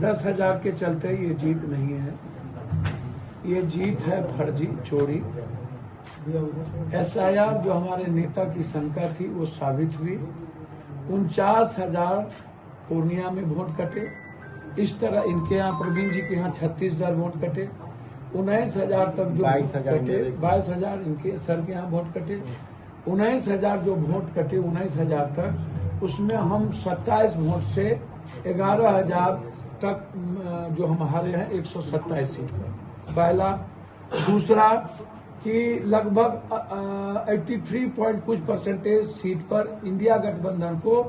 10,000 के चलते ये जीत नहीं है, ये जीत है फर्जी चोरी। SIR जो हमारे नेता की शंका थी वो साबित हुई। 49,000 पूर्णिया में वोट कटे। इस तरह इनके यहाँ प्रवीण जी के यहाँ 36,000 वोट कटे। 19,000 तक जो कटे, 22,000 इनके सर के यहाँ वोट कटे। 19,000 जो वोट कटे 19,000 तक, उसमें हम 27 वोट से 11,000 तक जो हम हारे हैं 127 सीट पर। पहला। दूसरा कि लगभग 83 पॉइंट कुछ परसेंटेज सीट पर इंडिया गठबंधन को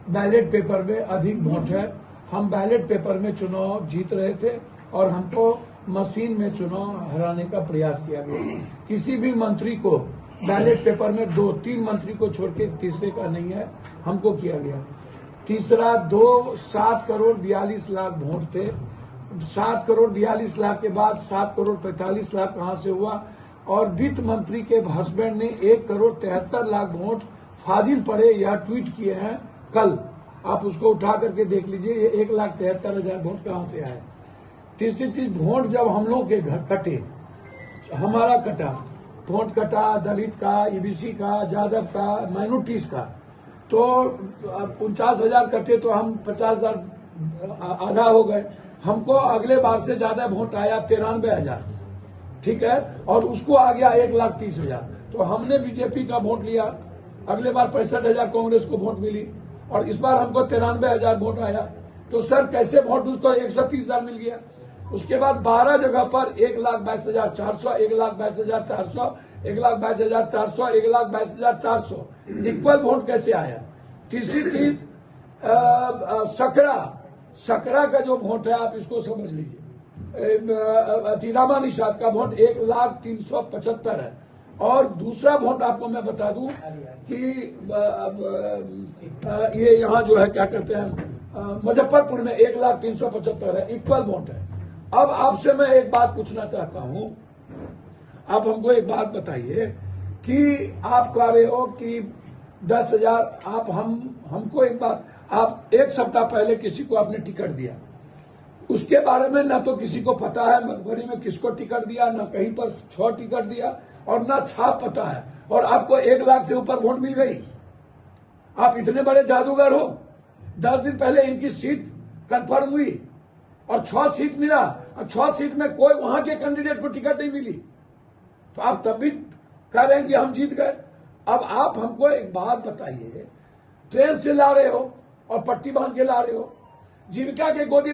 बैलेट पेपर में अधिक वोट है। हम बैलेट पेपर में चुनाव जीत रहे थे और हमको मशीन में चुनाव हराने का प्रयास किया गया। किसी भी मंत्री को बैलेट पेपर में 2-3 मंत्री को छोड़ के तीसरे का नहीं है, हमको किया गया। तीसरा 7 करोड़ 42 लाख वोट थे। 7 करोड़ 42 लाख के बाद 7 करोड़ 45 लाख कहां से हुआ? और वित्त मंत्री के हस्बैंड ने 1 करोड़ 73 लाख वोट फाजिल पड़े, यह ट्वीट किए हैं कल। आप उसको उठा करके देख लीजिए, ये 1,73,000 वोट कहां से आए। तीसरी चीज, वोट जब हम लोग के घर कटे, हमारा कटा वोट कटा, दलित का, EBC का, यादव का, माइनॉरिटीज का, तो 49,000 कटे तो हम 50,000 आधा हो गए। हमको अगले बार से ज्यादा वोट आया 93,000, ठीक है, और उसको आ गया 1,30,000। तो हमने बीजेपी का वोट लिया। अगले बार 65,000 कांग्रेस को वोट मिली और इस बार हमको 93,000 वोट आया। तो सर कैसे वोट उसको 130,000 मिल गया। उसके बाद 12 जगह पर 1,22,400, 1,22,400, 1,22,400, 1,22,400 इक्वल वोट कैसे आया। तीसरी चीज, सकरा का जो वोट है आप इसको समझ लीजिए। रामा निषाद का वोट 1,03,75 है। और दूसरा वोट आपको मैं बता दूं कि ये यहाँ जो है क्या कहते हैं मुजफ्फरपुर में 1,03,75 है, इक्वल वोट है। अब आपसे मैं एक बात पूछना चाहता हूं, आप हमको एक बात बताइए कि आप कह रहे हो कि 10,000, आप हमको एक बात, आप एक सप्ताह पहले किसी को आपने टिकट दिया, उसके बारे में ना तो किसी को पता है मगबरी में किसको टिकट दिया, ना कहीं पर 6 टिकट दिया और ना छाप पता है, और आपको 1 लाख से ऊपर वोट मिल गई। आप इतने बड़े जादूगर हो। 10 दिन पहले इनकी सीट कंफर्म हुई और 6 सीट मिला, और 6 सीट में कोई वहां के कैंडिडेट को टिकट नहीं मिली, तो आप तब भी कह रहे हैं कि हम जीत गए। अब आप हमको एक बात बताइए, ट्रेन से ला रहे हो और पट्टी बांध के ला रहे हो, जीविका के गोदी